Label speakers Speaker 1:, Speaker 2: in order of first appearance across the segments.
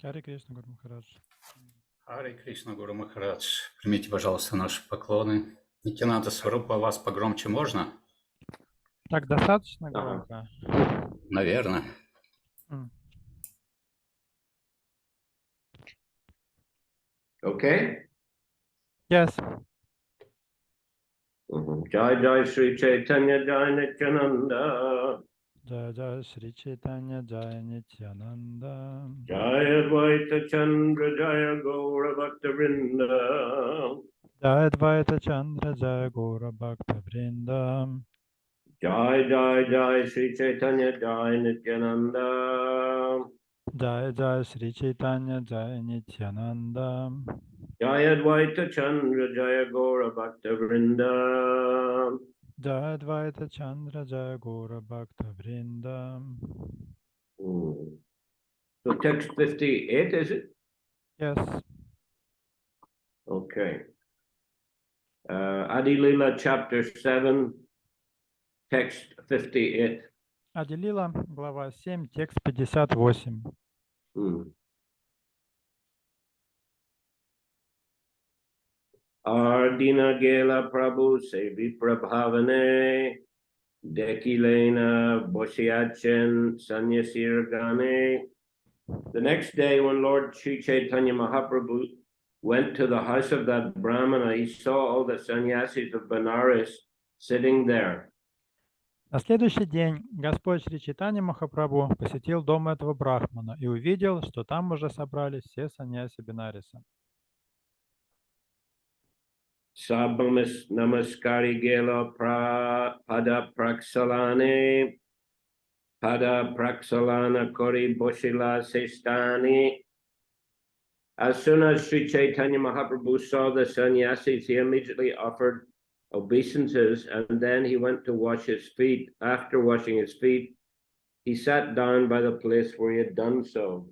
Speaker 1: Харе Кришна, Гуру Махарадж.
Speaker 2: Харе Кришна, Гуру Махарадж. Примите, пожалуйста, наши поклоны. Нитянанда Сварупа, вас погромче можно?
Speaker 1: Так достаточно громко?
Speaker 2: Наверное.
Speaker 3: Okay?
Speaker 1: Yes.
Speaker 3: Jai Jai Shri Chaitanya Jai Nityananda.
Speaker 1: Jai Jai Shri Chaitanya Jai Nityananda.
Speaker 3: Jai Advaita Chandra Jaya Gaura Bhakta Vrinda.
Speaker 1: Jai Advaita Chandra Jai Gaura Bhakta Vrinda.
Speaker 3: Jai Jai Jai Shri Chaitanya Jai Nityananda.
Speaker 1: Jai Jai Shri Chaitanya Jai Nityananda.
Speaker 3: Jai Advaita Chandra Jaya Gaura Bhakta Vrinda.
Speaker 1: Jai Advaita Chandra Jai Gaura Bhakta Vrinda.
Speaker 3: So text 58, is it?
Speaker 1: Yes.
Speaker 3: Okay. Adi Lila chapter 7, text 58.
Speaker 1: Ади-лила, глава 7, текст 58.
Speaker 3: Ardina Gela Prabhu Sevi Prabhavane Dekilena Boshiachen Sanyasir Gane. The next day, when Lord Sri Chaitanya Mahaprabhu went to the house of that Brahmana, he saw all the sannyasis of Benares sitting there.
Speaker 1: На следующий день Господь Шри Чайтанья Махапрабху посетил дом этого брахмана и увидел, что там уже собрались все саньяси Бенариса.
Speaker 3: Sabhamas Namaskari Gela Pada Praksalane Pada Praksalana Kori Boshila Sestani. As soon as Sri Chaitanya Mahaprabhu saw the sannyasis, he immediately offered obeisances, and then he went to wash his feet. After washing his feet, he sat down by the place where he had done so.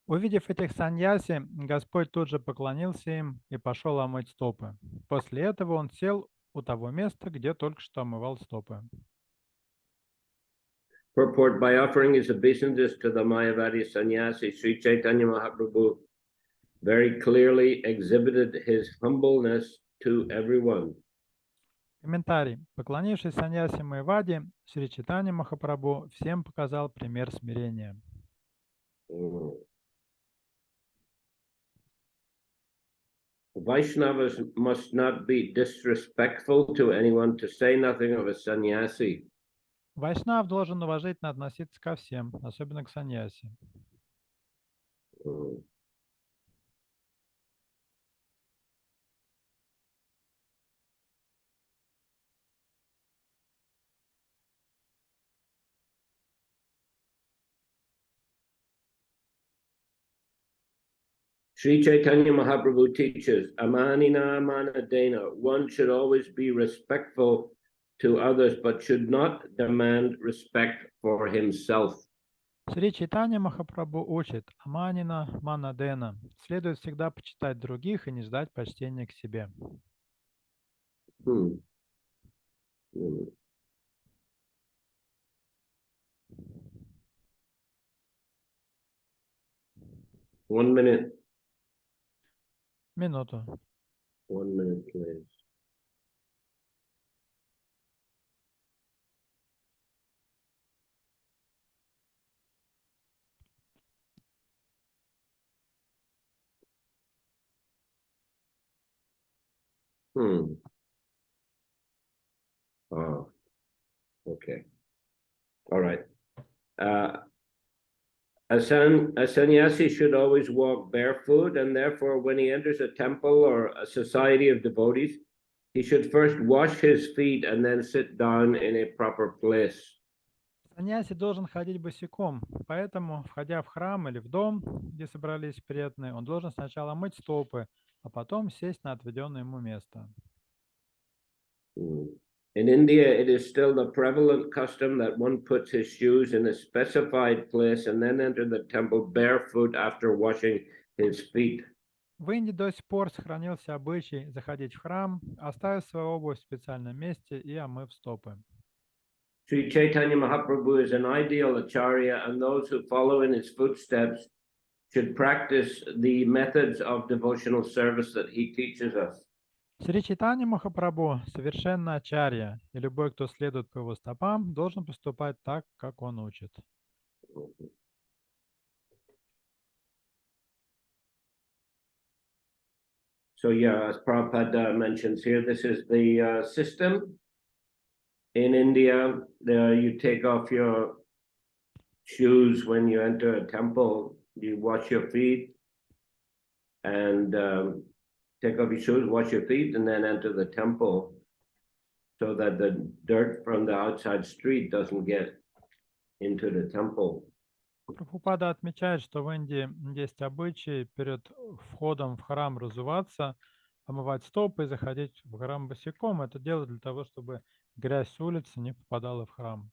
Speaker 1: Увидев этих саньяси, Господь тут же поклонился им и пошел омыть стопы. После этого он сел у того места, где только что омывал стопы.
Speaker 3: Purport: by offering his obeisances to the Mayavadi sannyasi, Sri Chaitanya Mahaprabhu very clearly exhibited his humbleness to everyone.
Speaker 1: Комментарий. Поклонившись саньяси Майавади, Шри Чайтанья Махапрабху всем показал пример смирения.
Speaker 3: Vaishnavas must not be disrespectful to anyone, to say nothing of a sannyasi.
Speaker 1: Вайшнав должен уважительно относиться ко всем, особенно к саньяси.
Speaker 3: Sri Chaitanya Mahaprabhu teaches, Amanina Manadena, one should always be respectful to others, but should not demand respect for himself.
Speaker 1: Шри Чайтанья Махапрабху учит Аманина Манадена. Следует всегда почитать других и не ждать почтения к себе.
Speaker 3: 1 minute.
Speaker 1: Минуту.
Speaker 3: 1 minute, please. Oh, okay. All right. A sannyasi should always walk barefoot, and therefore when he enters a temple or a society of devotees, he should first wash his feet and then sit down in a proper place.
Speaker 1: Саньяси должен ходить босиком, поэтому, входя в храм или в дом, где собрались преданные, он должен сначала мыть стопы, а потом сесть на отведенное ему место.
Speaker 3: In India, it is still the prevalent custom that one puts his shoes in a specified place and then enter the temple barefoot after washing his feet.
Speaker 1: В Индии до сих пор сохранился обычай заходить в храм, оставив свою обувь в специальном месте и омыв стопы.
Speaker 3: Sri Chaitanya Mahaprabhu is an ideal acharya, and those who follow in his footsteps should practice the methods of devotional service that he teaches us.
Speaker 1: Шри Чайтанья Махапрабху совершенно ачарья, и любой, кто следует по его стопам, должен поступать так, как он учит.
Speaker 3: So yeah, as Prabhupada mentions here, this is the system. In India, you take off your shoes when you enter a temple. You wash your feet and take off your shoes, wash your feet, and then enter the temple so that the dirt from the outside street doesn't get into the temple.
Speaker 1: Прабхупада отмечает, что в Индии есть обычай перед входом в храм разуваться, омывать стопы и заходить в храм босиком. Это делают для того, чтобы грязь с улицы не попадала в храм.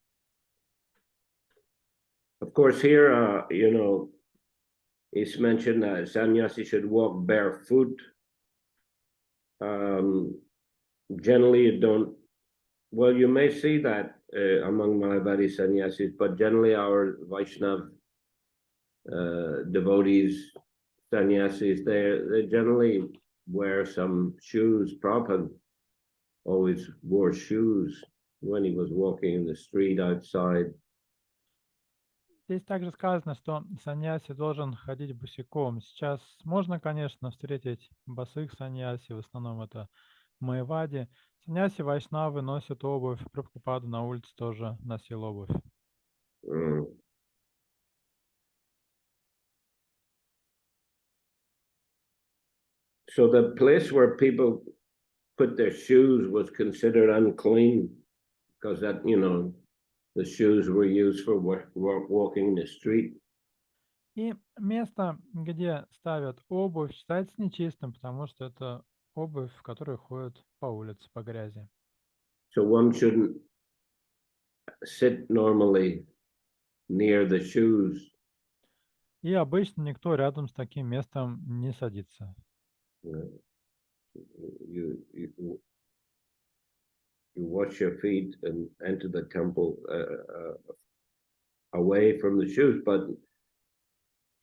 Speaker 3: Of course, here, it's mentioned that sannyasi should walk barefoot. Generally, you may see that among Mayavadi sannyasis, but generally our Vaishnav devotees, sannyasis, they generally wear some shoes. Prabhupada always wore shoes when he was walking in the street outside.
Speaker 1: Здесь также сказано, что саньяси должен ходить босиком. Сейчас можно, конечно, встретить босых саньяси, в основном это майавади. Саньяси вайшнавы носят обувь, Прабхупада на улице тоже носил обувь.
Speaker 3: So the place where people put their shoes was considered unclean because that, the shoes were used for walking the street.
Speaker 1: И место, где ставят обувь, считается нечистым, потому что это обувь, в которой ходят по улице, по грязи.
Speaker 3: So one shouldn't sit normally near the shoes.
Speaker 1: И обычно никто рядом с таким местом не садится.
Speaker 3: You wash your feet and enter the temple away from the shoes, but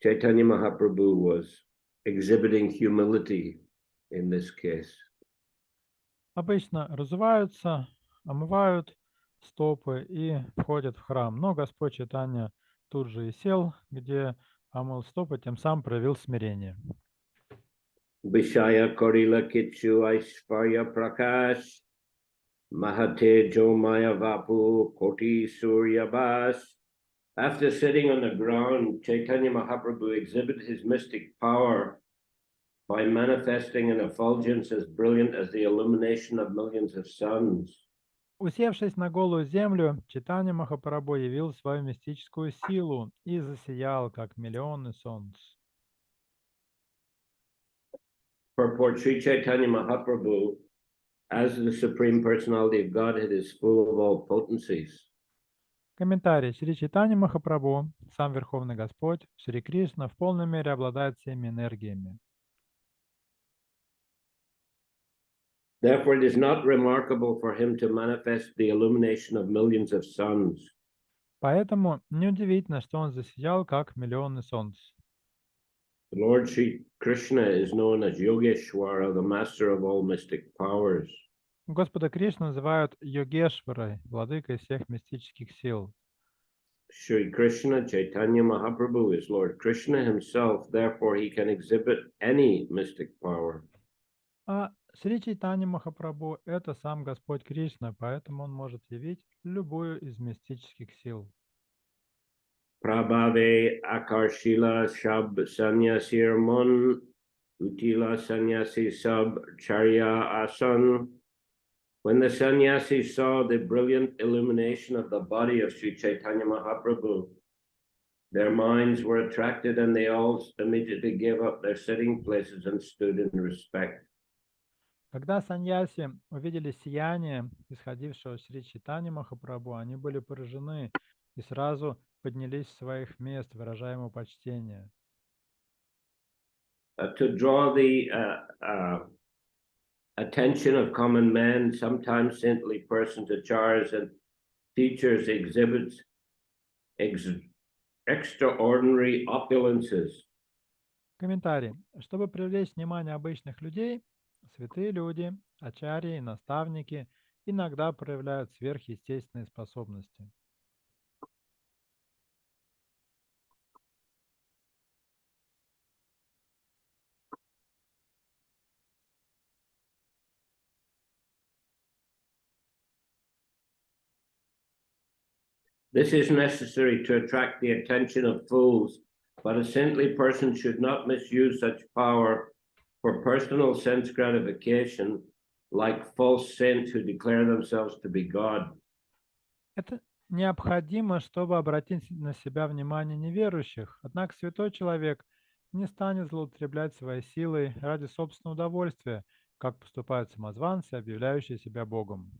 Speaker 3: Chaitanya Mahaprabhu was exhibiting humility in this case.
Speaker 1: Обычно разуваются, омывают стопы и входят в храм. Но Господь Чайтанья тут же и сел, где омыл стопы, тем самым проявил смирение.
Speaker 3: Vishaya Korila Kitchu Aishvarya Prakash Mahate Jomaya Vapu Koti Surya Bas. After sitting on the ground, Chaitanya Mahaprabhu exhibited his mystic power by manifesting an effulgence as brilliant as the illumination of millions of suns.
Speaker 1: Усевшись на голую землю, Чайтанья Махапрабху явил свою мистическую силу и засиял, как миллионы солнц.
Speaker 3: Purport: Sri Chaitanya Mahaprabhu, as the Supreme Personality of Godhead, is full of all potencies.
Speaker 1: Комментарий. Шри Чайтанья Махапрабху, сам Верховный Господь, Шри Кришна, в полной мере обладает всеми энергиями.
Speaker 3: Therefore, it is not remarkable for him to manifest the illumination of millions of suns.
Speaker 1: Поэтому неудивительно, что он засиял, как миллионы солнц.
Speaker 3: The Lord Sri Krishna is known as Yogeshwara, the master of all mystic powers.
Speaker 1: Господа Кришну называют Йогешварой, владыкой всех мистических сил.
Speaker 3: Sri Krishna Chaitanya Mahaprabhu is Lord Krishna himself, therefore he can exhibit any mystic power.
Speaker 1: А Шри Чайтанья Махапрабху – это сам Господь Кришна, поэтому он может явить любую из мистических сил.
Speaker 3: Prabhave Akarshila Shab Sanyasir Mon Utila Sanyasi Sab Charya Asan. When the sannyasis saw the brilliant illumination of the body of Sri Chaitanya Mahaprabhu, their minds were attracted and they all immediately gave up their sitting places and stood in respect.
Speaker 1: Когда саньяси увидели сияние, исходившего Шри Чайтаньи Махапрабху, они были поражены и сразу поднялись с своих мест, выражая ему почтение.
Speaker 3: To draw the attention of common men, sometimes saintly persons, acharyas and teachers exhibits extraordinary opulences
Speaker 1: Комментарий. Чтобы привлечь внимание обычных людей, святые люди, ачарьи, наставники иногда проявляют сверхъестественные способности.
Speaker 3: This is necessary to attract the attention of fools, but a saintly person should not misuse such power for personal sense gratification, like false saints who declare themselves to be God.
Speaker 1: Это необходимо, чтобы обратить на себя внимание неверующих. Однако святой человек не станет злоупотреблять своей силой ради собственного удовольствия, как поступают самозванцы, объявляющие себя Богом.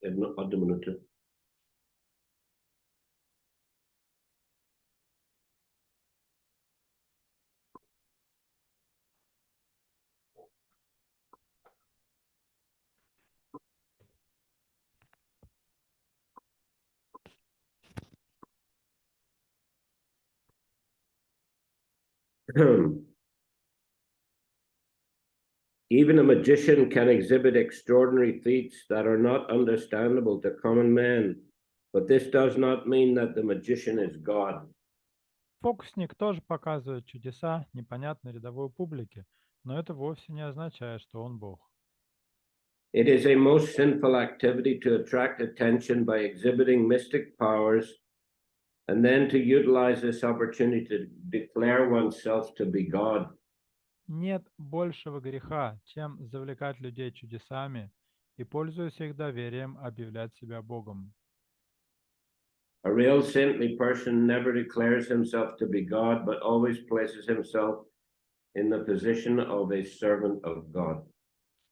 Speaker 3: Одну минуту. Even a magician can exhibit extraordinary feats that are not understandable to common men, but this does not mean that the magician is God.
Speaker 1: Фокусник тоже показывает чудеса, непонятной рядовой публике, но это вовсе не означает, что он Бог.
Speaker 3: It is a most sinful activity to attract attention by exhibiting mystic powers and then to utilize this opportunity to declare oneself to be God.
Speaker 1: Нет большего греха, чем завлекать людей чудесами и, пользуясь их доверием, объявлять себя Богом.
Speaker 3: A real saintly person never declares himself to be God, but always places himself in the position of a servant of God.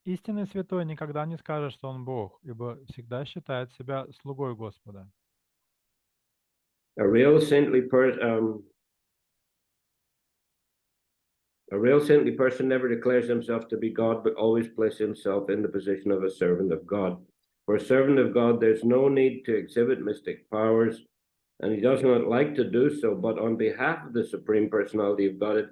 Speaker 1: Истинный святой никогда не скажет, что он Бог, ибо всегда считает себя слугой Господа.
Speaker 3: A real saintly person never declares himself to be God, but always places himself in the position of a servant of God. For a servant of God, there's no need to exhibit mystic powers, and he does not like to do so, but on behalf of the Supreme Personality of Godhead,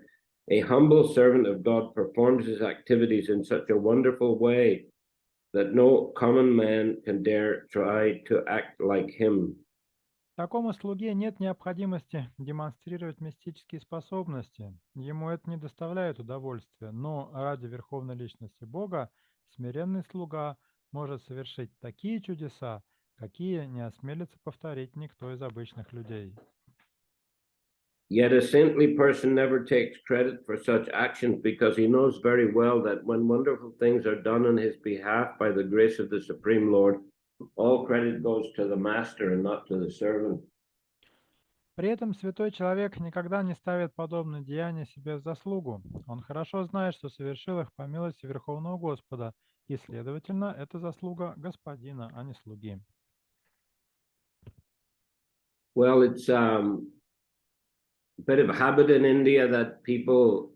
Speaker 3: a humble servant of God performs his activities in such a wonderful way that no common man can dare try to act like him.
Speaker 1: Такому слуге нет необходимости демонстрировать мистические способности. Ему это не доставляет удовольствия, но ради Верховной Личности Бога смиренный слуга может совершить такие чудеса, какие не осмелится повторить никто из обычных людей.
Speaker 3: Yet a saintly person never takes credit for such actions because he knows very well that when wonderful things are done on his behalf by the grace of the Supreme Lord, all credit goes to the master and not to the servant.
Speaker 1: При этом святой человек никогда не ставит подобные деяния себе в заслугу. Он хорошо знает, что совершил их по милости Верховного Господа, и, следовательно, это заслуга Господина, а не слуги.
Speaker 3: Well, it's a bit of a habit in India that people,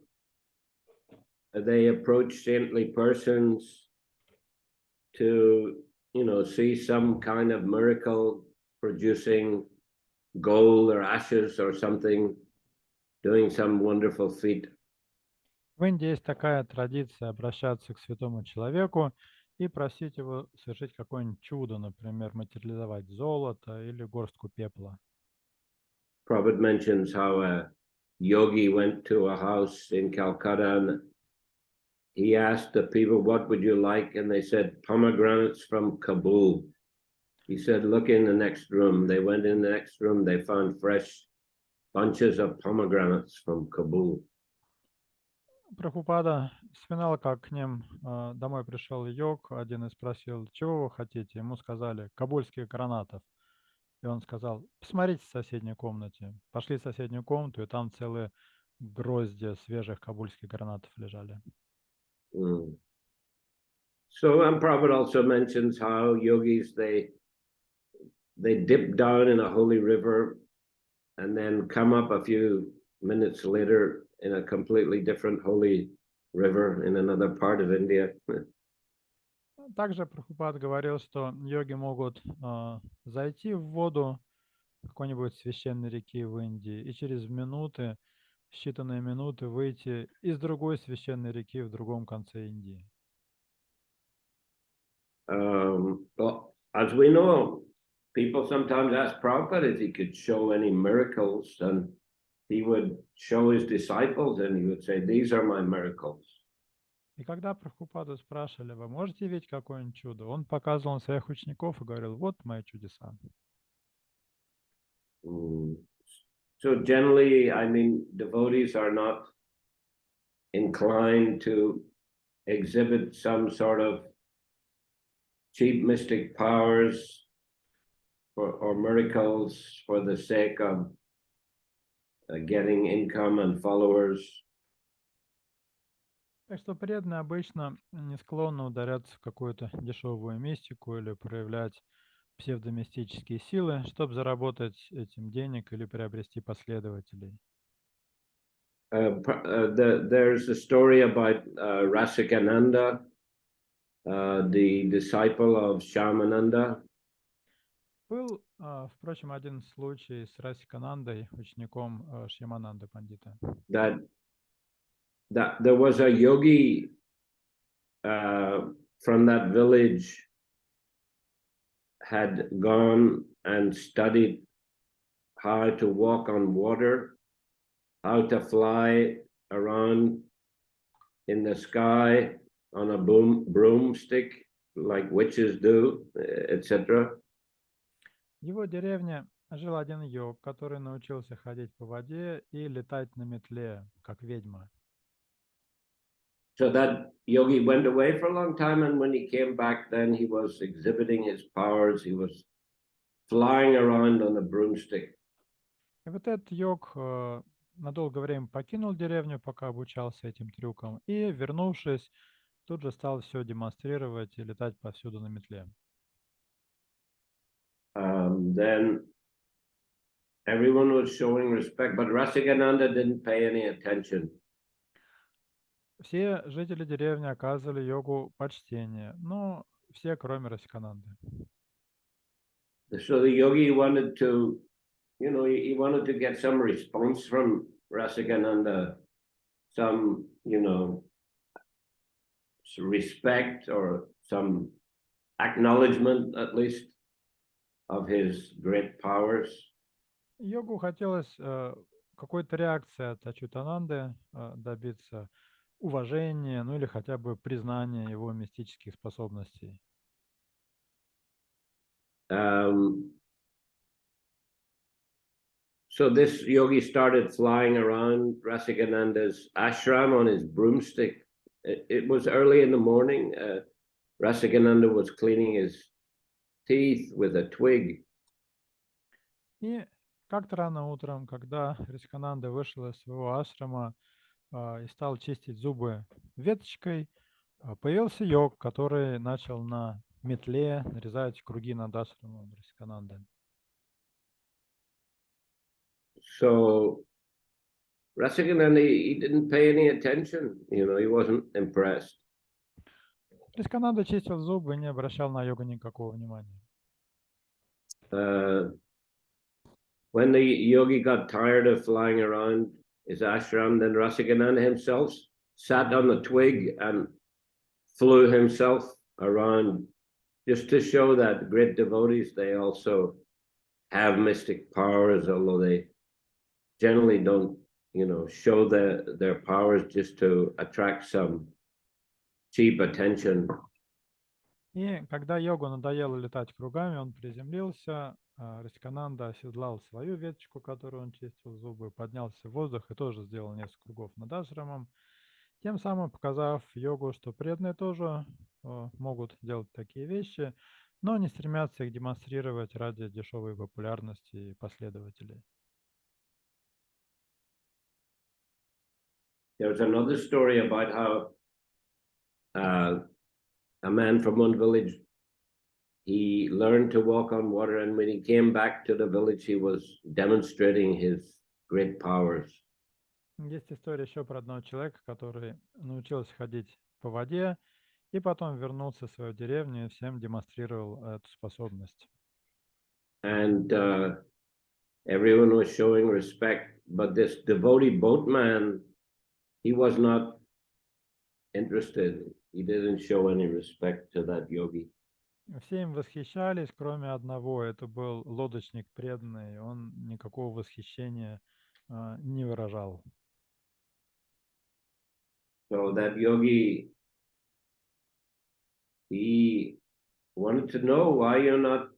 Speaker 3: they approach saintly persons to, see some kind of miracle producing gold or ashes or something, doing some wonderful feat.
Speaker 1: В Индии есть такая традиция обращаться к святому человеку и просить его совершить какое-нибудь чудо, например, материализовать золото или горстку пепла.
Speaker 3: Prabhupada mentions how a yogi went to a house in Calcutta and he asked the people, what would you like? And they said, pomegranates from Kabul. He said, look in the next room. They went in the next room. They found fresh bunches of pomegranates from Kabul.
Speaker 1: Прабхупада вспоминал, как к ним домой пришел йог, один и спросил, чего вы хотите? Ему сказали, кабульских гранатов. И он сказал, посмотрите в соседней комнате. Пошли в соседнюю комнату, и там целые гроздья свежих кабульских гранатов лежали.
Speaker 3: So Prabhupada also mentions how yogis, they dip down in a holy river and then come up a few minutes later in a completely different holy river in another part of India.
Speaker 1: Также Прабхупад говорил, что йоги могут зайти в воду какой-нибудь священной реки в Индии и через считанные минуты выйти из другой священной реки в другом конце Индии.
Speaker 3: Well, as we know, people sometimes ask Prabhupada if he could show any miracles, and he would show his disciples and he would say, "These are my miracles."
Speaker 1: И когда Прабхупаду спрашивали, вы можете видеть какое-нибудь чудо, он показывал на своих учеников и говорил, вот мои чудеса.
Speaker 3: So generally, I mean, devotees are not inclined to exhibit some sort of cheap mystic powers or miracles for the sake of getting income and followers.
Speaker 1: Так что преданные обычно не склонны ударяться в какую-то дешевую мистику или проявлять псевдомистические силы, чтобы заработать этим денег или приобрести последователей.
Speaker 3: There's a story about Rasikananda, the disciple of Shamananda.
Speaker 1: Был, впрочем, один случай с Расиканандой, учеником Шьямананды Пандита.
Speaker 3: That there was a yogi from that village had gone and studied how to walk on water, how to fly around in the sky on a broomstick like witches do, etc.
Speaker 1: В его деревне жил один йог, который научился ходить по воде и летать на метле, как ведьма.
Speaker 3: So that yogi went away for a long time, and when he came back, then he was exhibiting his powers. He was flying around on a broomstick.
Speaker 1: И вот этот йог на долгое время покинул деревню, пока обучался этим трюкам, и, вернувшись, тут же стал все демонстрировать и летать повсюду на метле.
Speaker 3: Then everyone was showing respect, but Rasikananda didn't pay any attention.
Speaker 1: Все жители деревни оказывали йогу почтение, но все, кроме Расикананды.
Speaker 3: So the yogi wanted to, he wanted to get some response from Rasikananda, some, respect or some acknowledgement, at least, of his great powers.
Speaker 1: Йогу хотелось какой-то реакции от Ачютананды добиться уважения, ну или хотя бы признания его мистических способностей.
Speaker 3: So this yogi started flying around Rasikananda's ashram on his broomstick. It was early in the morning. Rasikananda was cleaning his teeth with a twig.
Speaker 1: И как-то рано утром, когда Расикананда вышел из своего ашрама и стал чистить зубы веточкой, появился йог, который начал на метле нарезать круги над ашрамом Расикананды.
Speaker 3: So Rasikananda, he didn't pay any attention. He wasn't impressed.
Speaker 1: Расикананда чистил зубы и не обращал на йога никакого внимания.
Speaker 3: When the yogi got tired of flying around his ashram, then Rasikananda himself sat on the twig and flew himself around, just to show that great devotees, they also have mystic powers, although they generally don't, show their powers just to attract some cheap attention.
Speaker 1: И когда йогу надоело летать кругами, он приземлился, Расикананда оседлал свою веточку, которую он чистил зубы, поднялся в воздух и тоже сделал несколько кругов над ашрамом, тем самым показав йогу, что преданные тоже могут делать такие вещи, но не стремятся их демонстрировать ради дешевой популярности и последователей.
Speaker 3: There's another story about how a man from one village, he learned to walk on water, and when he came back to the village, he was demonstrating his great powers.
Speaker 1: Есть история еще про одного человека, который научился ходить по воде, И потом вернулся в свою деревню и всем демонстрировал эту способность.
Speaker 3: And everyone was showing respect, but this devotee boatman, he was not interested. He didn't show any respect to that yogi.
Speaker 1: Все им восхищались, кроме одного. Это был лодочник преданный. Он никакого восхищения не выражал.
Speaker 3: So that yogi, he wanted to know why you're not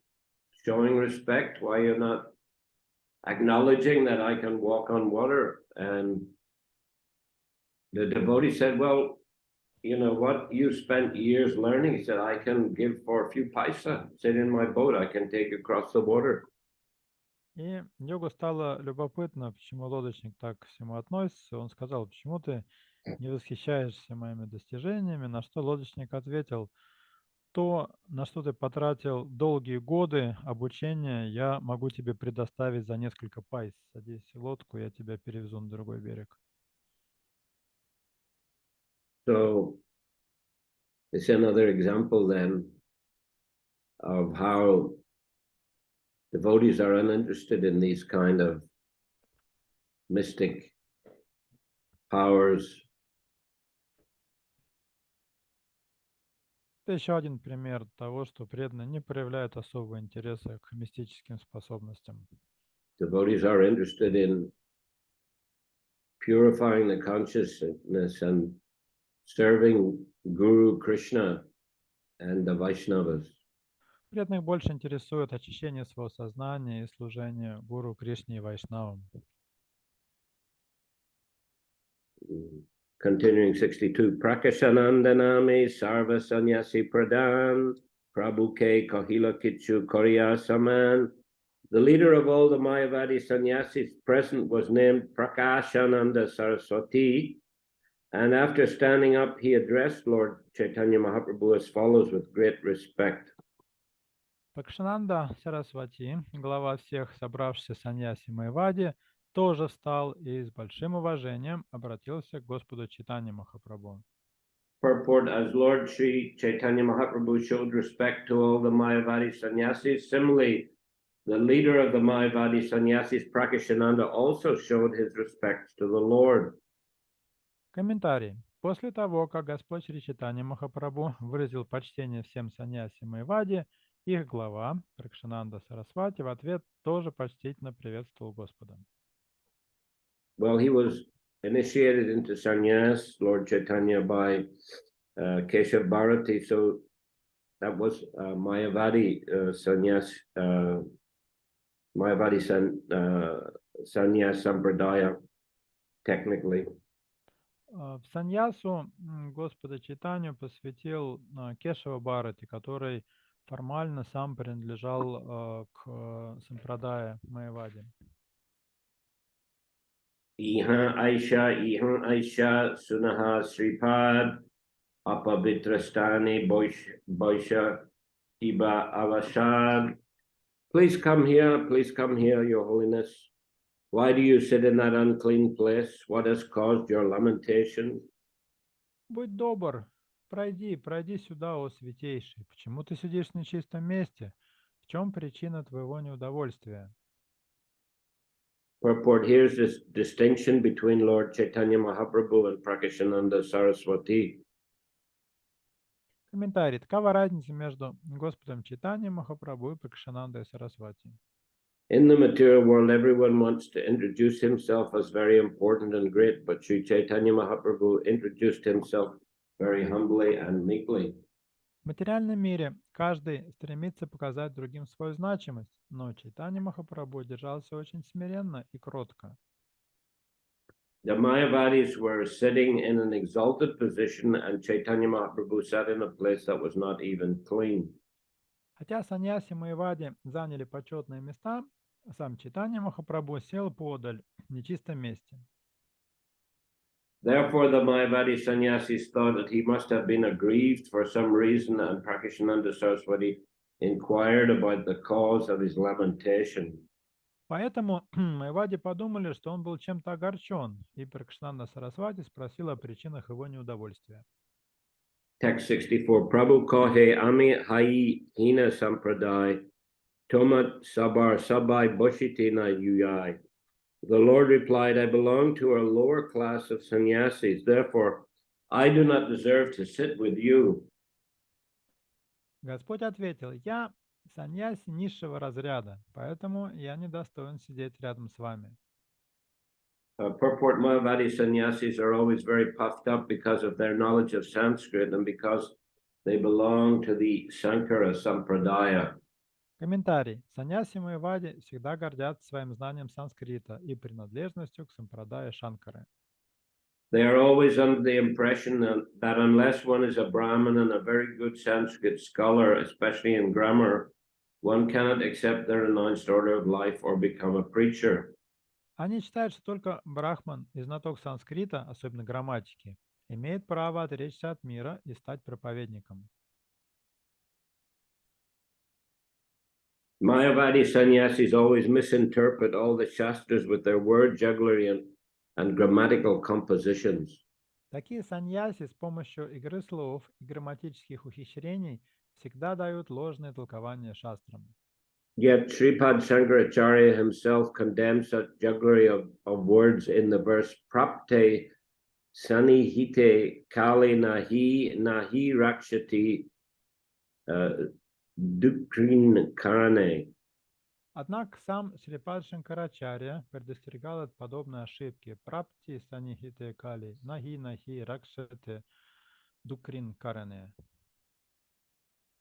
Speaker 3: showing respect, why you're not acknowledging that I can walk on water. And the devotee said, well, you know what, you spent years learning. He said, I can give for a few paisa, sit in my boat, I can take across the water.
Speaker 1: И йогу стало любопытно, почему лодочник так к всему относится. Он сказал, почему ты не восхищаешься моими достижениями, на что лодочник ответил, то, на что ты потратил долгие годы обучения, я могу тебе предоставить за несколько пайс. Садись в лодку, я тебя перевезу на другой берег.
Speaker 3: So it's another example then of how devotees are uninterested in these kind of mystic powers.
Speaker 1: Это еще один пример того, что преданные не проявляют особого интереса к мистическим способностям.
Speaker 3: Devotees are interested in purifying the consciousness and serving Guru Krishna and the Vaishnavas.
Speaker 1: Преданных больше интересует очищение своего сознания и служение гуру Кришне и Вайшнавам.
Speaker 3: Continuing 62, Prakashanandanami Sarva Sannyasi Pradhan Prabhu Ke Kahila Kichu Koriya Saman. The leader of all the Mayavadi sannyasis present was named Prakashananda Saraswati, and after standing up, he addressed Lord Chaitanya Mahaprabhu as follows with great respect.
Speaker 1: Пракшананда Сарасвати, глава всех собравшихся саньяси Майавади, тоже встал и с большим уважением обратился к Господу Чайтанье Махапрабху.
Speaker 3: Purport: as Lord Shri Chaitanya Mahaprabhu showed respect to all the Mayavadi sannyasis, similarly, the leader of the Mayavadi sannyasis, Prakashananda, also showed his respects to the Lord.
Speaker 1: Комментарий. После того, как Господь Шри Чайтанья Махапрабху выразил почтение всем саньяси Майавади, их глава, Пракшананда Сарасвати, в ответ тоже почтительно приветствовал Господа.
Speaker 3: Well, he was initiated into sannyas, Lord Chaitanya, by Keshav Bharati, so that was Mayavadi sannyas, Mayavadi sannyas sampradaya, technically.
Speaker 1: В саньясу Господа Чайтанью посвятил Кешава Бхарати, который формально сам принадлежал к сампрадае Майавади.
Speaker 3: Ihan Aisha Sunaha Sripad Apavitrastani Boisha Iba Avashad. Please come here, Your Holiness. Why do you sit in that unclean place? What has caused your lamentation?
Speaker 1: Будь добр, пройди сюда, о святейший. Почему ты сидишь на чистом месте? В чем причина твоего неудовольствия?
Speaker 3: Purport: here's this distinction between Lord Chaitanya Mahaprabhu and Prakashananda Saraswati.
Speaker 1: Комментарий. Такова разница между Господом Чайтаньей Махапрабху и Пракшанандой Сарасвати.
Speaker 3: In the material world, everyone wants to introduce himself as very important and great, but Sri Chaitanya Mahaprabhu introduced himself very humbly and meekly.
Speaker 1: В материальном мире каждый стремится показать другим свою значимость, но Чайтанья Махапрабху держался очень смиренно и кротко.
Speaker 3: The Mayavadis were sitting in an exalted position, and Chaitanya Mahaprabhu sat in a place that was not even clean.
Speaker 1: Хотя саньяси Майавади заняли почетные места, сам Чайтанья Махапрабху сел подаль, в нечистом месте.
Speaker 3: Therefore, the Mayavadi sannyasis thought that he must have been aggrieved for some reason, and Prakashananda Saraswati inquired about the cause of his lamentation.
Speaker 1: Поэтому Майавади подумали, что он был чем-то огорчен, и Пракшананда Сарасвати спросил о причинах его неудовольствия.
Speaker 3: Text 64. Prabhu kohe ami hai hina sampradai tomat sabar sabai boshiti na yuyai. The Lord replied, I belong to a lower class of sannyasis, therefore I do not deserve to sit with you.
Speaker 1: Господь ответил: я саньяси низшего разряда, поэтому я не достоин сидеть рядом с вами.
Speaker 3: Purport: Mayavadi sannyasis are always very puffed up because of their knowledge of Sanskrit and because they belong to the Sankara Sampradaya.
Speaker 1: Комментарий. Саньяси Майявади всегда гордятся своим знанием санскрита и принадлежностью к сампрадае Шанкары.
Speaker 3: They are always under the impression that unless one is a Brahmin and a very good Sanskrit scholar, especially in grammar, one cannot accept their announced order of life or become a preacher.
Speaker 1: Они считают, что только брахман и знаток санскрита, особенно грамматики, имеет право отречься от мира и стать проповедником.
Speaker 3: Mayavadi sannyasis always misinterpret all the shastras with their word jugglery and grammatical compositions.
Speaker 1: Такие саньяси с помощью игры слов и грамматических ухищрений всегда дают ложные толкования шастрам.
Speaker 3: Yet Sripad Shankaracharya himself condemns such jugglery of words in the verse Prapte Sanihite Kali Nahi Rakshati Dukrin Karane.
Speaker 1: Однако сам Шрипад Шанкарачарья предостерегал от подобной ошибки. Прапти санихите кали, нахи ракшате дукрин каране.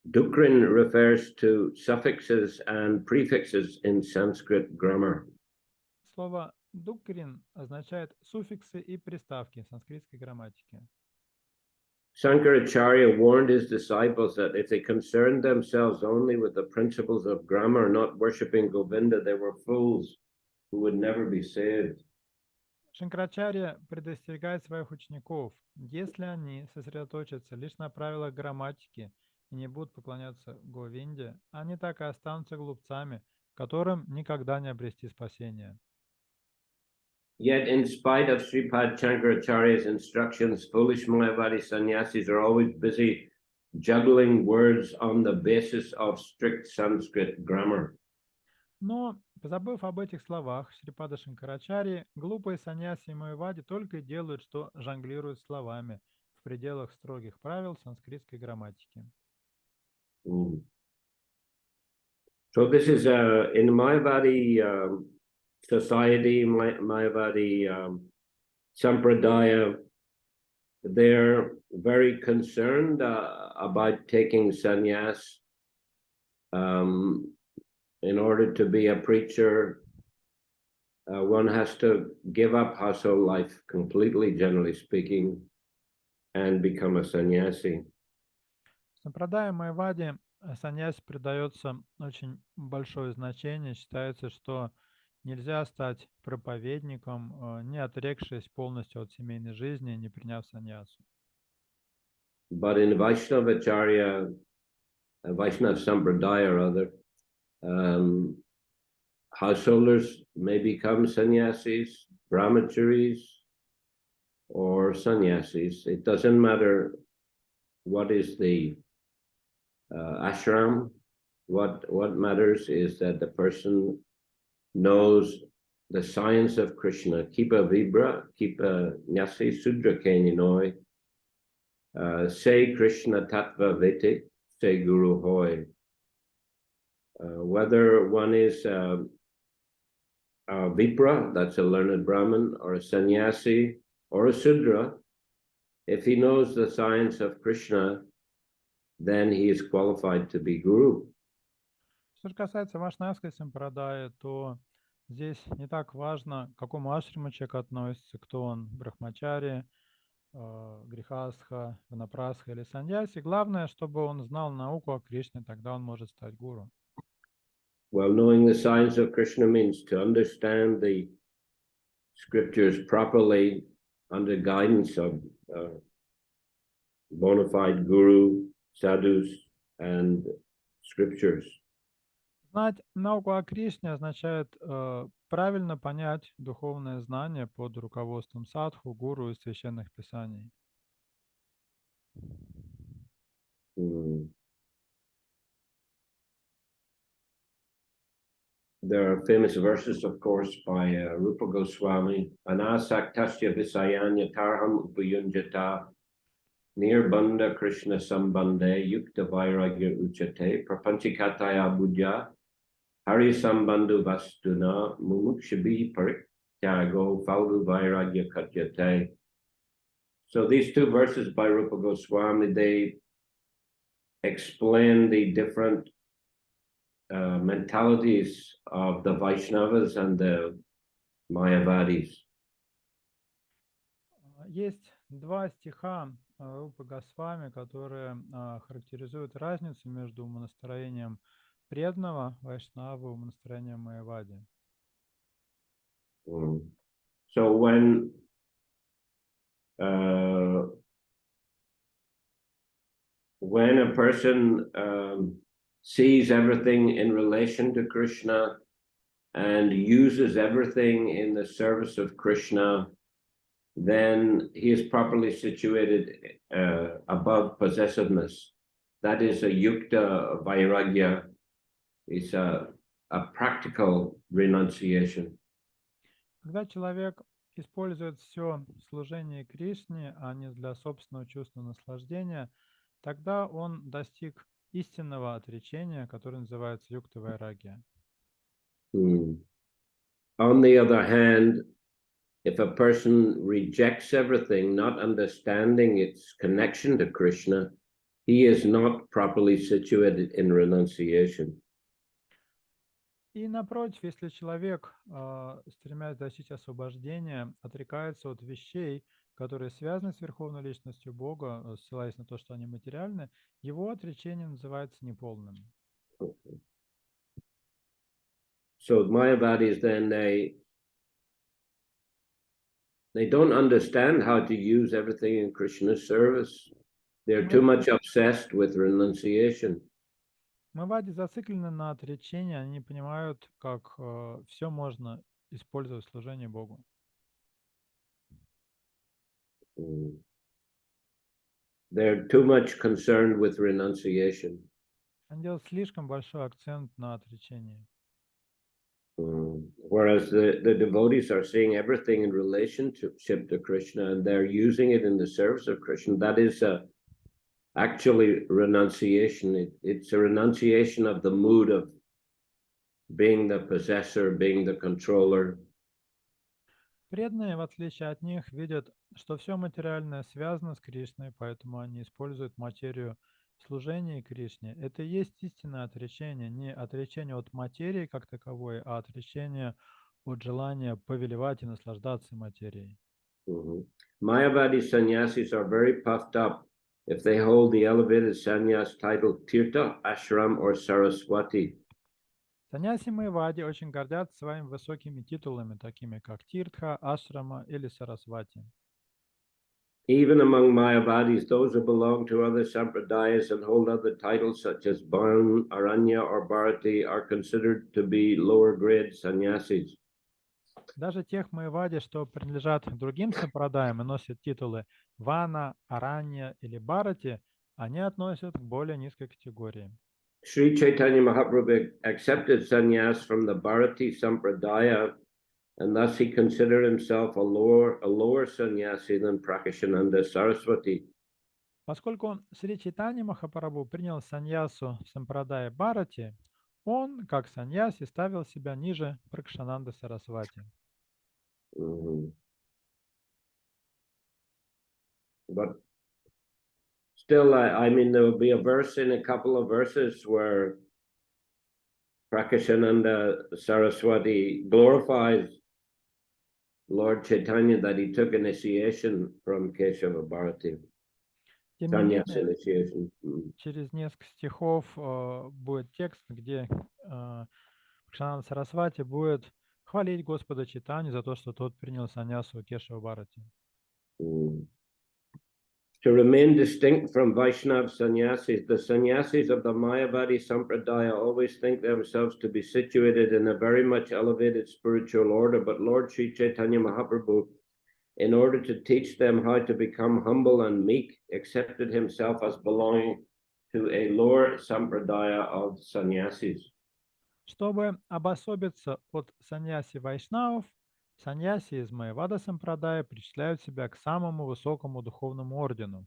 Speaker 3: Dukrin refers to suffixes and prefixes in Sanskrit grammar.
Speaker 1: Слово дукрин означает суффиксы и приставки в санскритской грамматике.
Speaker 3: Shankaracharya warned his disciples that if they concerned themselves only with the principles of grammar, not worshipping Govinda, they were fools who would never be saved.
Speaker 1: Шанкарачарья предостерегает своих учеников, если они сосредоточатся лишь на правилах грамматики и не будут поклоняться Говинде, они так и останутся глупцами, которым никогда не обрести спасение.
Speaker 3: Yet, in spite of Sripad Shankaracharya's instructions, foolish Mayavadi sannyasis are always busy juggling words on the basis of strict Sanskrit grammar.
Speaker 1: Но, позабыв об этих словах Шрипада Шанкарачарьи, глупые саньяси и майявади только и делают, что жонглируют словами в пределах строгих правил санскритской грамматики.
Speaker 3: So this is in Mayavadi society, Mayavadi Sampradaya, they're very concerned about taking sannyas. In order to be a preacher, one has to give up household life completely, generally speaking, and become a sannyasi.
Speaker 1: Сампрадая майявади саньяси придается очень большое значение. Считается, что нельзя стать проповедником, не отрекшись полностью от семейной жизни, не приняв саньясу.
Speaker 3: But in Vaishnavacharya, Vaishnava Sampradaya rather, householders may become sannyasis, brahmacharis, or sannyasis. It doesn't matter what is the ashram. What matters is that the person knows the science of Krishna. Kipa vibra, kipa nyasi sudra keninoi. Say Krishna tattva vete, say Guru hoy. Whether one is a vipra, that's a learned Brahmin, or a sannyasi, or a sudra, if he knows the science of Krishna, then he is qualified to be guru.
Speaker 1: Что же касается вайшнавской сампрадаи, то здесь не так важно, к какому ашраму человек относится, кто он, брахмачари, грихастха, ванапрасха или саньяси. Главное, чтобы он знал науку о Кришне, тогда он может стать гуру.
Speaker 3: Well, knowing the science of Krishna means to understand the scriptures properly under guidance of bona fide guru, sadhus, and scriptures.
Speaker 1: Знать науку о Кришне означает правильно понять духовное знание под руководством садху, гуру и священных писаний.
Speaker 3: There are famous verses, of course, by Rupa Goswami. Anasaktasya visayanya tarham upayunjata nirbandha Krishna sambandhe yukta vairagya uchate prapanchikataya buddhya hari sambandhu vastuna mumukshabi parikyago falgu vairagya katyate. So these two verses by Rupa Goswami, they explain the different mentalities of the Vaishnavas and the Mayavadis.
Speaker 1: Есть два стиха Рупы Госвами, которые характеризуют разницу между умонастроением преданного Вайшнава и умонастроением Майявади.
Speaker 3: So when a person sees everything in relation to Krishna and uses everything in the service of Krishna, then he is properly situated above possessiveness. That is a yukta vairagya. It's a practical renunciation.
Speaker 1: Когда человек использует все в служении Кришне, а не для собственного чувства наслаждения, тогда он достиг истинного отречения, которое называется юкта вайрагья.
Speaker 3: On the other hand, if a person rejects everything, not understanding its connection to Krishna, he is not properly situated in renunciation.
Speaker 1: И напротив, если человек, стремясь достичь освобождения, отрекается от вещей, которые связаны с Верховной Личностью Бога, ссылаясь на то, что они материальны, его отречение называется неполным.
Speaker 3: So Mayavadis then they don't understand how to use everything in Krishna's service. They're too much obsessed with renunciation.
Speaker 1: Майявади зациклены на отречении, они не понимают, как все можно использовать в служении Богу.
Speaker 3: They're too much concerned with renunciation.
Speaker 1: Они делают слишком большой акцент на отречении.
Speaker 3: Whereas the devotees are seeing everything in relationship to Krishna and they're using it in the service of Krishna. That is actually renunciation. It's a renunciation of the mood of being the possessor, being the controller.
Speaker 1: Преданные, в отличие от них, видят, что все материальное связано с Кришной, поэтому они используют материю служения Кришне. Это и есть истинное отречение, не отречение от материи как таковой, а отречение от желания повелевать и наслаждаться материей.
Speaker 3: Mayavadi sannyasis are very puffed up if they hold the elevated sannyas title Tirtha, Ashram or Saraswati.
Speaker 1: Саньяси Майявади очень гордятся своими высокими титулами, такими как Тиртха, Ашрама или Сарасвати.
Speaker 3: Even among Mayavadis, those who belong to other sampradayas and hold other titles such as Bhan, Aranya or Bharati are considered to be lower grade sannyasis.
Speaker 1: Даже тех Майявади, что принадлежат другим сампрадаям и носят титулы Вана, Аранья или Бхарати, они относят к более низкой категории.
Speaker 3: Shri Chайтанья Mahaprabhu accepted sannyas from the Bharati Sampradaya, and thus he considered himself a lower sannyasi than Prakashananda Saraswati.
Speaker 1: Поскольку Шри Чайтанья Махапрабху принял саньясу в сампрадае Бхарати, он, как саньяси, ставил себя ниже Пракшананды Сарасвати.
Speaker 3: But still, I mean, there will be a verse in a couple of verses where Prakashananda Saraswati glorifies Lord Chaitanya that he took initiation from Keshava Bharati.
Speaker 1: Тем не менее, через несколько стихов будет текст, где Пракшананда Сарасвати будет хвалить Господа Чайтанью за то, что тот принял саньясу Кешава Бхарати.
Speaker 3: To remain distinct from Vaishnav sannyasis, the sannyasis of the Mayavadi Sampradaya always think themselves to be situated in a very much elevated spiritual order, but Lord Sri Chaitanya Mahaprabhu, in order to teach them how to become humble and meek, accepted himself as belonging to a lower sampradaya of sannyasis.
Speaker 1: Чтобы обособиться от саньяси вайшнавов, саньяси из Майавада Сампрадая причисляют себя к самому высокому духовному ордену.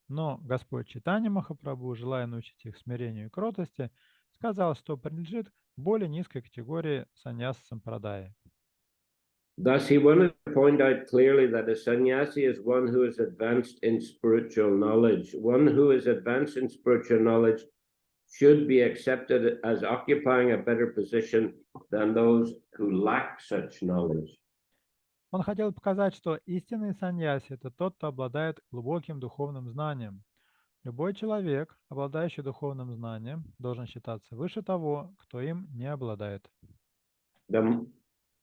Speaker 1: Но Господь Чайтанья Махапрабху, желая научить их смирению и кротости, сказал, что принадлежит к более низкой категории саньяса Сампрадая.
Speaker 3: Thus, he wanted to point out clearly that a sannyasi is one who is advanced in spiritual knowledge. One who is advanced in spiritual knowledge should be accepted as occupying a better position than those who lack such knowledge.
Speaker 1: Он хотел показать, что истинный саньяси – это тот, кто обладает глубоким духовным знанием. Любой человек, обладающий духовным знанием, должен считаться выше того, кто им не обладает.
Speaker 3: The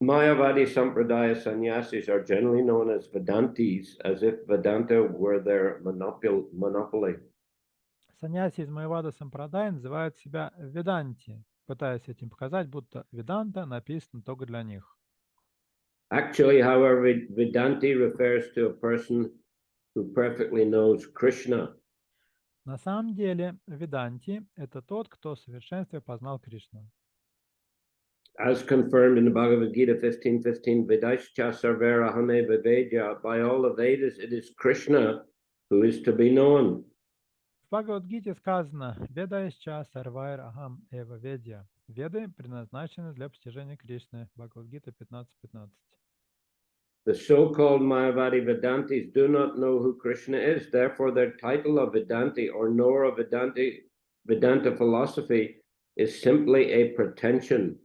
Speaker 3: Mayavadi Sampradaya sannyasis are generally known as Vedantis, as if Vedanta were their monopoly.
Speaker 1: Саньяси из Майавада Сампрадая называют себя веданти, пытаясь этим показать, будто веданта написано только для них.
Speaker 3: Actually, however, Vedanti refers to a person who perfectly knows Krishna.
Speaker 1: На самом деле, веданти – это тот, кто в совершенстве познал Кришну.
Speaker 3: As confirmed in the Bhagavad Gita 15:15, Vedascha Sarvera Hane Vivedya, by all the Vedas, it is Krishna who is to be known.
Speaker 1: В Бхагавад-гите сказано «Ведаисча сарвайр ахам эва ведья». Веды предназначены для постижения Кришны. Бхагавад-гита 15.15.
Speaker 3: The so-called Mayavadi Vedantis do not know who Krishna is, therefore their title of Vedanti or knower of Vedanta philosophy is simply a pretension.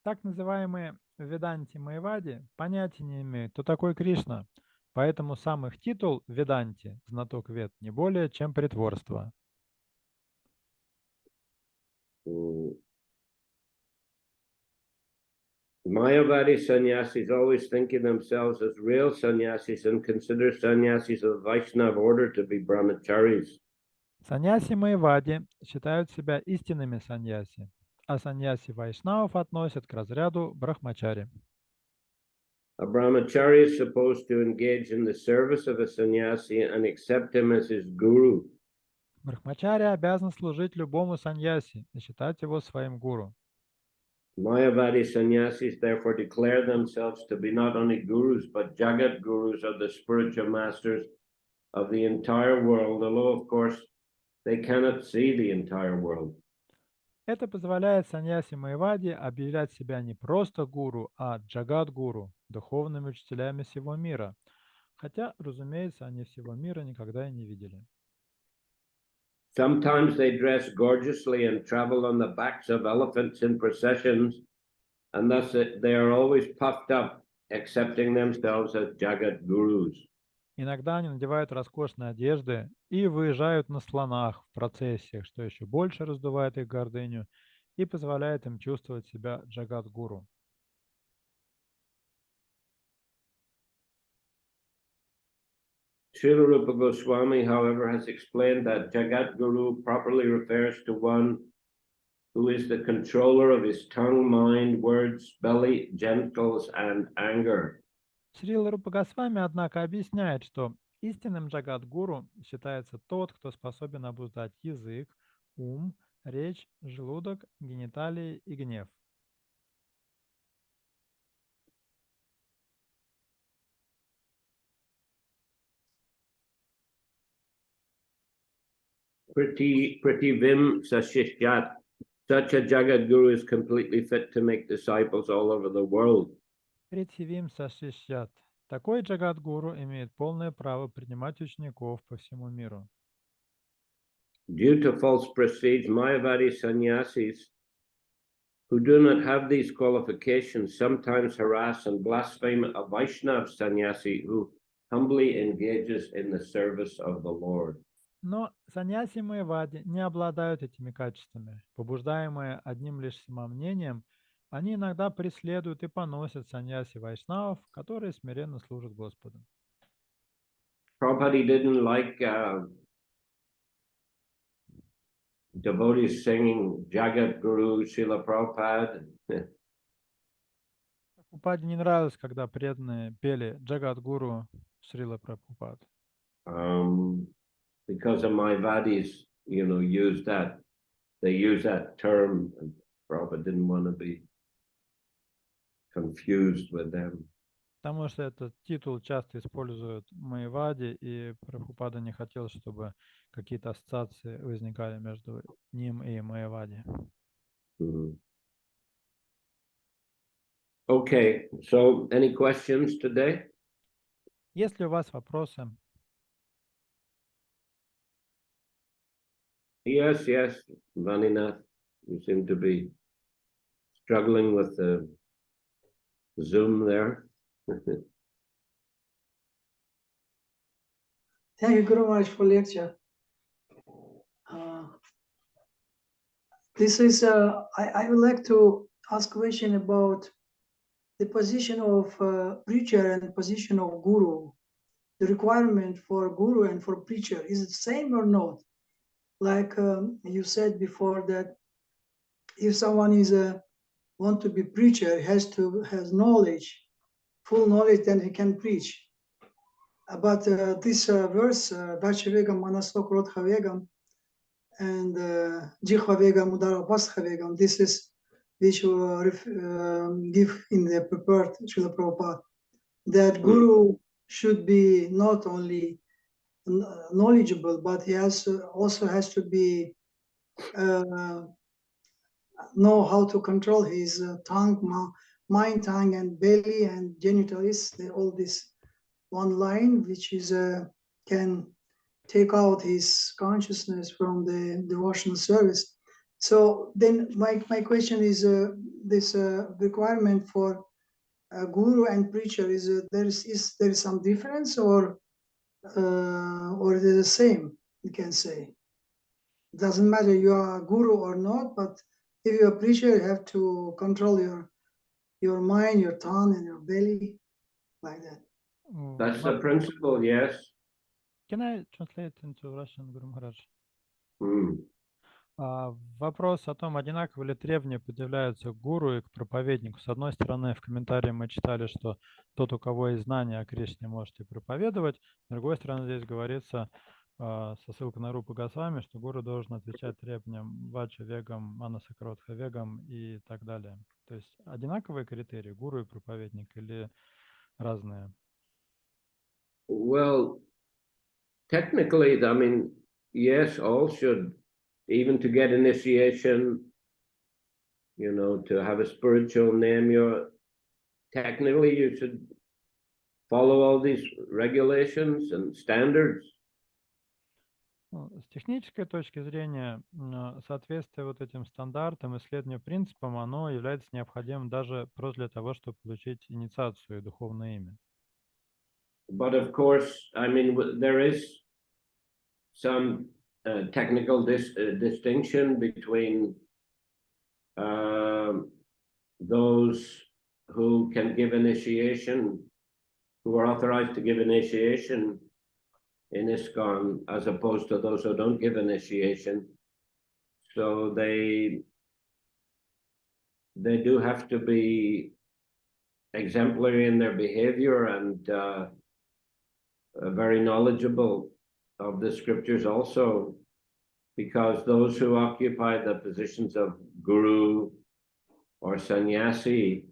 Speaker 1: Так называемые веданти Майавади понятия не имеют, кто такой Кришна. Поэтому сам их титул веданти, знаток вед, не более чем притворство.
Speaker 3: Mayavadi sannyasis always think of themselves as real sannyasis and consider sannyasis of Vaishnava order to be brahmacharis.
Speaker 1: Саньяси Майавади считают себя истинными саньяси, а саньяси вайшнавов относят к разряду брахмачари.
Speaker 3: A brahmachari is supposed to engage in the service of a sannyasi and accept him as his guru.
Speaker 1: Брахмачари обязан служить любому саньяси и считать его своим гуру.
Speaker 3: Mayavadi sannyasis therefore declare themselves to be not only gurus but jagat gurus of the spiritual masters of the entire world, although of course they cannot see the entire world.
Speaker 1: Это позволяет саньяси Майавади объявлять себя не просто гуру, а джагат-гуру, духовными учителями всего мира. Хотя, разумеется, они всего мира никогда и не видели.
Speaker 3: Sometimes they dress gorgeously and travel on the backs of elephants in processions, and thus they are always puffed up, accepting themselves as jagat gurus.
Speaker 1: Иногда они надевают роскошные одежды и выезжают на слонах в процессиях, что еще больше раздувает их гордыню и позволяет им чувствовать себя джагат-гуру.
Speaker 3: Srila Rupa Goswami, however, has explained that Jagat Guru properly refers to one who is the controller of his tongue, mind, words, belly, genitals, and anger.
Speaker 1: Шрила Рупа Госвами, однако, объясняет, что истинным джагат-гуру считается тот, кто способен обуздать язык, ум, речь, желудок, гениталии и гнев.
Speaker 3: Prativim Sashishyat. Such a Jagat Guru is completely fit to make disciples all over the world.
Speaker 1: Притхивим сашишьят. Такой джагат-гуру имеет полное право принимать учеников по всему миру.
Speaker 3: Due to false prestige, Mayavadi sannyasis who do not have these qualifications sometimes harass and blaspheme a Vaishnava sannyasi who humbly engages in the service of the Lord.
Speaker 1: Но саньяси Майавади не обладают этими качествами. Побуждаемые одним лишь самомнением, они иногда преследуют и поносят саньяси вайшнавов, которые смиренно служат Господу.
Speaker 3: Prabhupada didn't like devotees singing Jagat Guru, Srila Prabhupada.
Speaker 1: Прабхупаде не нравилось, когда преданные пели Джагат-гуру Шрила Прабхупад.
Speaker 3: Because of Mayavadi's use that. They use that term, and Prabhupada didn't want to be confused with them.
Speaker 1: Потому что этот титул часто используют в Майяваде, и Прабхупада не хотел, чтобы какие-то ассоциации возникали между ним и Майявади.
Speaker 3: Okay, so any questions today?
Speaker 1: Есть ли у вас вопросы?
Speaker 3: Yes, Vaninath, you seem to be struggling with the Zoom there.
Speaker 4: Thank you very much for lecture. This is I would like to ask a question about the position of preacher and position of guru. The requirement for guru and for preacher, is it same or not? Like you said before, that if someone is want to be preacher, has knowledge, full knowledge, then he can preach. But this verse, Dachavegam, Manasokrodhavegam, and Jihvavegam, Udarabasthavegam, this is which will give in the prepared Srila Prabhupada, that Guru should be not only knowledgeable, but he also has to be know how to control his tongue, mind, tongue, and belly and genitals. All this one line, which is can take out his consciousness from the devotional service. So then my question is this requirement for guru and preacher, is there some difference, or it is the same? You can say it doesn't matter you are a guru or not, but if you're a preacher, you have to control your mind, your tongue, and your belly, like that.
Speaker 3: That's the principle, yes.
Speaker 1: Can I translate into Russian, Guru Maharaj?
Speaker 3: Mm.
Speaker 1: Вопрос о том, одинаково ли требования предъявляются к гуру и к проповеднику. С одной стороны, в комментарии мы читали, что тот, у кого есть знания о Кришне, может и проповедовать. С другой стороны, здесь говорится, со ссылкой на Рупу Госвами, что гуру должен отвечать требованиям Вача Вегам, Манаса Кротха Вегам и так далее. То есть одинаковые критерии, гуру и проповедник, или разные?
Speaker 3: Well, technically, I mean, yes, all should, even to get initiation, to have a spiritual name, technically you should follow all these regulations and standards.
Speaker 1: С технической точки зрения, соответствие вот этим стандартам, исследованию принципам, оно является необходимым даже просто для того, чтобы получить инициацию и духовное имя.
Speaker 3: But of course, I mean, there is some technical distinction between those who can give initiation, who are authorized to give initiation in ISKCON, as opposed to those who don't give initiation. So they do have to be exemplary in their behavior and very knowledgeable of the scriptures also, because those who occupy the positions of guru or sannyasi,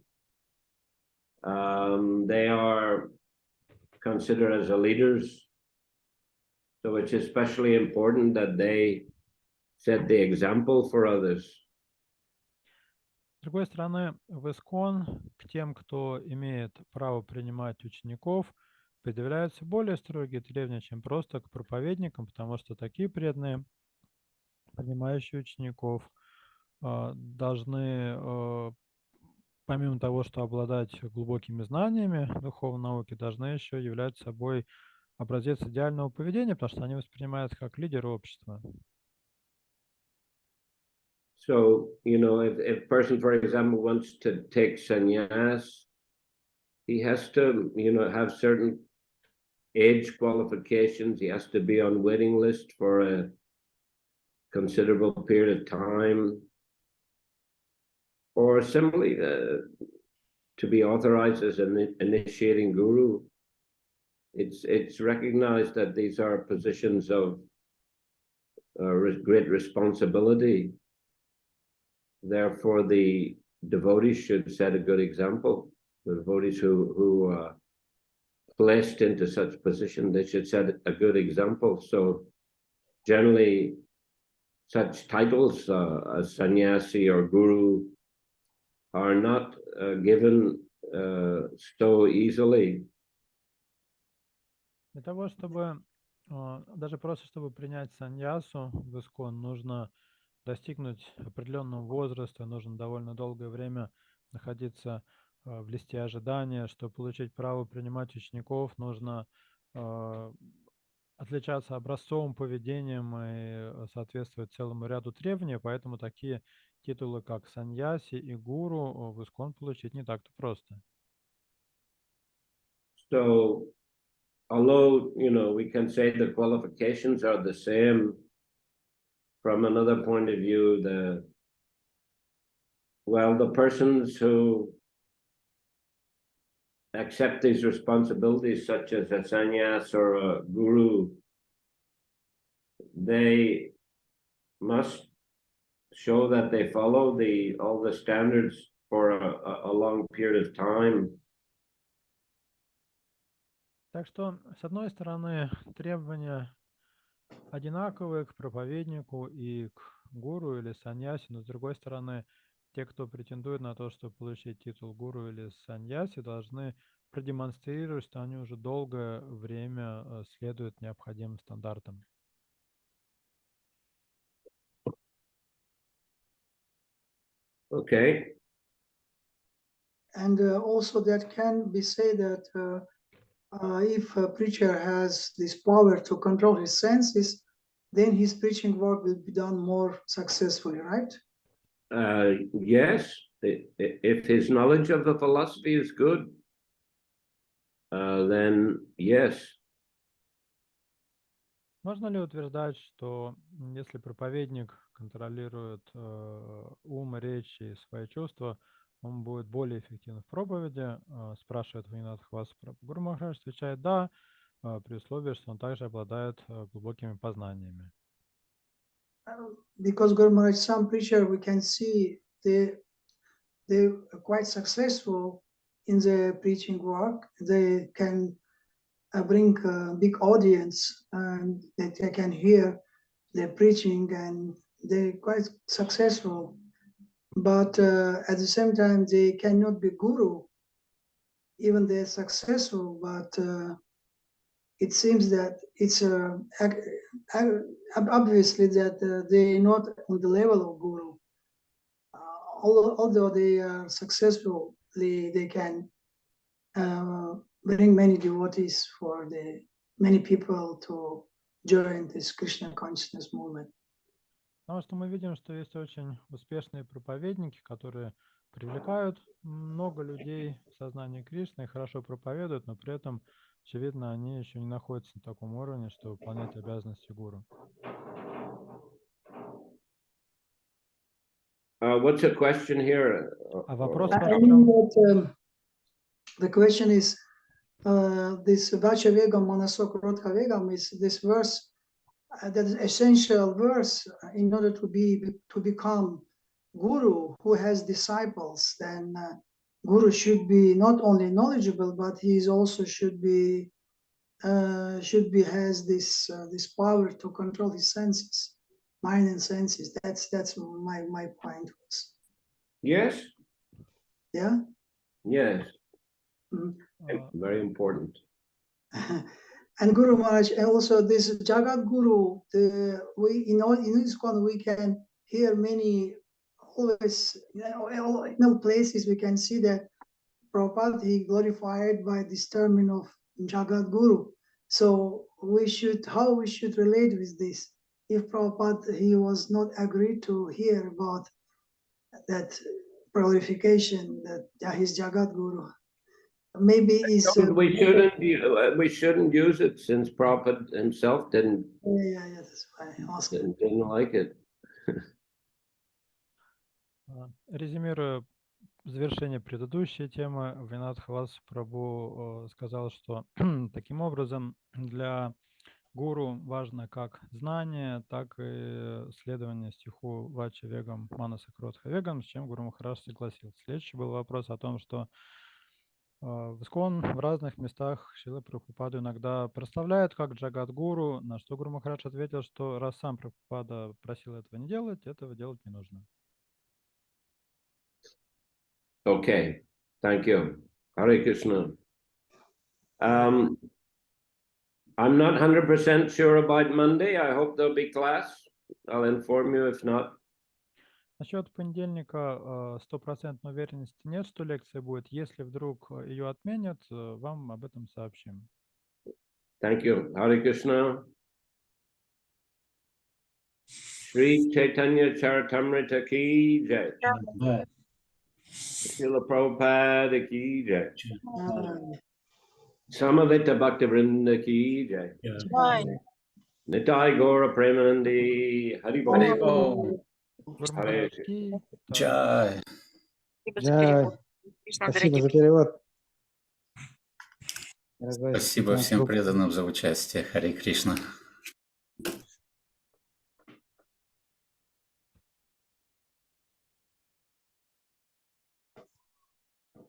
Speaker 3: they are considered as the leaders. So it's especially important that they set the example for others.
Speaker 1: С другой стороны, в ISKCON к тем, кто имеет право принимать учеников, предъявляются более строгие требования, чем просто к проповедникам, потому что такие преданные, принимающие учеников, должны, помимо того, что обладать глубокими знаниями духовной науки, должны еще являть собой образец идеального поведения, потому что они воспринимаются как лидеры общества.
Speaker 3: So, if a person, for example, wants to take sannyas, he has to, have certain age qualifications. He has to be on waiting list for a considerable period of time, or simply to be authorized as an initiating guru. It's recognized that these are positions of great responsibility. Therefore, the devotees should set a good example. The devotees who are placed into such position, they should set a good example. So generally, such titles as sannyasi or guru are not given so easily.
Speaker 1: Для того, чтобы даже просто чтобы принять саньясу в ИСККОН, нужно достигнуть определенного возраста, нужно довольно долгое время находиться в листе ожидания. Чтобы получить право принимать учеников, нужно отличаться образцовым поведением и соответствовать целому ряду требований, поэтому такие титулы, как саньяси и гуру, в ИСККОН получить не так-то просто.
Speaker 3: So, although, we can say the qualifications are the same, from another point of view, the persons who accept these responsibilities, such as a sannyas or a guru, they must show that they follow all the standards for a long period of time.
Speaker 1: Так что, с одной стороны, требования одинаковые к проповеднику и к гуру или саньяси, но с другой стороны, те, кто претендует на то, чтобы получить титул гуру или саньяси, должны продемонстрировать, что они уже долгое время следуют необходимым стандартам.
Speaker 3: Okay.
Speaker 4: And also that can be said that if a preacher has this power to control his senses, then his preaching work will be done more successfully, right?
Speaker 3: Yes, if his knowledge of the philosophy is good, then yes.
Speaker 1: Можно ли утверждать, что если проповедник контролирует ум, речь и свои чувства, он будет более эффективен в проповеди? Спрашивает Ванинат Хвас Прабху. Гуру Махарадж отвечает «да», при условии, что он также обладает глубокими познаниями.
Speaker 4: Because Guru Maharaj, some preacher we can see they are quite successful in their preaching work. They can bring a big audience and they can hear their preaching and they're quite successful. But at the same time, they cannot be guru. Even they're successful, but it seems that it's obviously that they're not on the level of guru. Although they are successful, they can bring many devotees for many people to join this Krishna consciousness movement.
Speaker 1: Потому что мы видим, что есть очень успешные проповедники, которые привлекают много людей в сознание Кришны и хорошо проповедуют, но при этом, очевидно, они еще не находятся на таком уровне, чтобы выполнять обязанности гуру.
Speaker 3: What's the question here?
Speaker 1: А вопрос
Speaker 4: I mean that the question is this Vacha Vegam Manasok Rodha Vegam is this verse that is essential verse in order to become guru who has disciples. Then guru should be not only knowledgeable, but he is also should be has this power to control his senses, mind and senses. That's my point was.
Speaker 3: Yes.
Speaker 4: Yeah.
Speaker 3: Yes.
Speaker 4: Mm-hmm.
Speaker 3: Very important.
Speaker 4: And Guru Maharaj, and also this Jagat Guru, we in ISKCON we can hear many always in places we can see that Prabhupada he glorified by this term of Jagat Guru. So how we should relate with this? If Prabhupada he was not agreed to hear about that glorification that his Jagat Guru. Maybe
Speaker 3: we shouldn't use it since Prabhupada himself didn't.
Speaker 4: Yeah, that's why I asked.
Speaker 3: Didn't like it.
Speaker 1: Резюмируя завершение предыдущей темы, Ванинат Хвас Прабху сказал, что таким образом для гуру важно как знание, так и следование стиху Вача Вегам Манаса Кротха Вегам, с чем Гуру Махарадж согласился. Следующий был вопрос о том, что в Искон в разных местах Шрила Прабхупаду иногда прославляют как Джагадгуру, на что Гуру Махарадж ответил, что раз сам Прабхупада просил этого не делать, этого делать не нужно.
Speaker 3: Okay, thank you. Hare Krishna. I'm not 100% sure about Monday. I hope there'll be class. I'll inform you if not.
Speaker 1: Насчет понедельника стопроцентной уверенности нет, что лекция будет. Если вдруг ее отменят, вам об этом сообщим.
Speaker 3: Thank you. Hare Krishna. Shri Chайтанья Чаритамрита ki jai. Srila Prabhupada ki jai. Samaveta Bhaktivinoda ki jai. Nitai Gaura Premanandi Haribol.
Speaker 2: Харибол.
Speaker 1: Гуру Махарадж ки,
Speaker 2: Джай.
Speaker 5: Джай. Спасибо за перевод. Дорогой
Speaker 2: Спасибо
Speaker 5: Чайтанья
Speaker 2: всем
Speaker 5: Прабху.
Speaker 2: преданным за участие. Харе Кришна.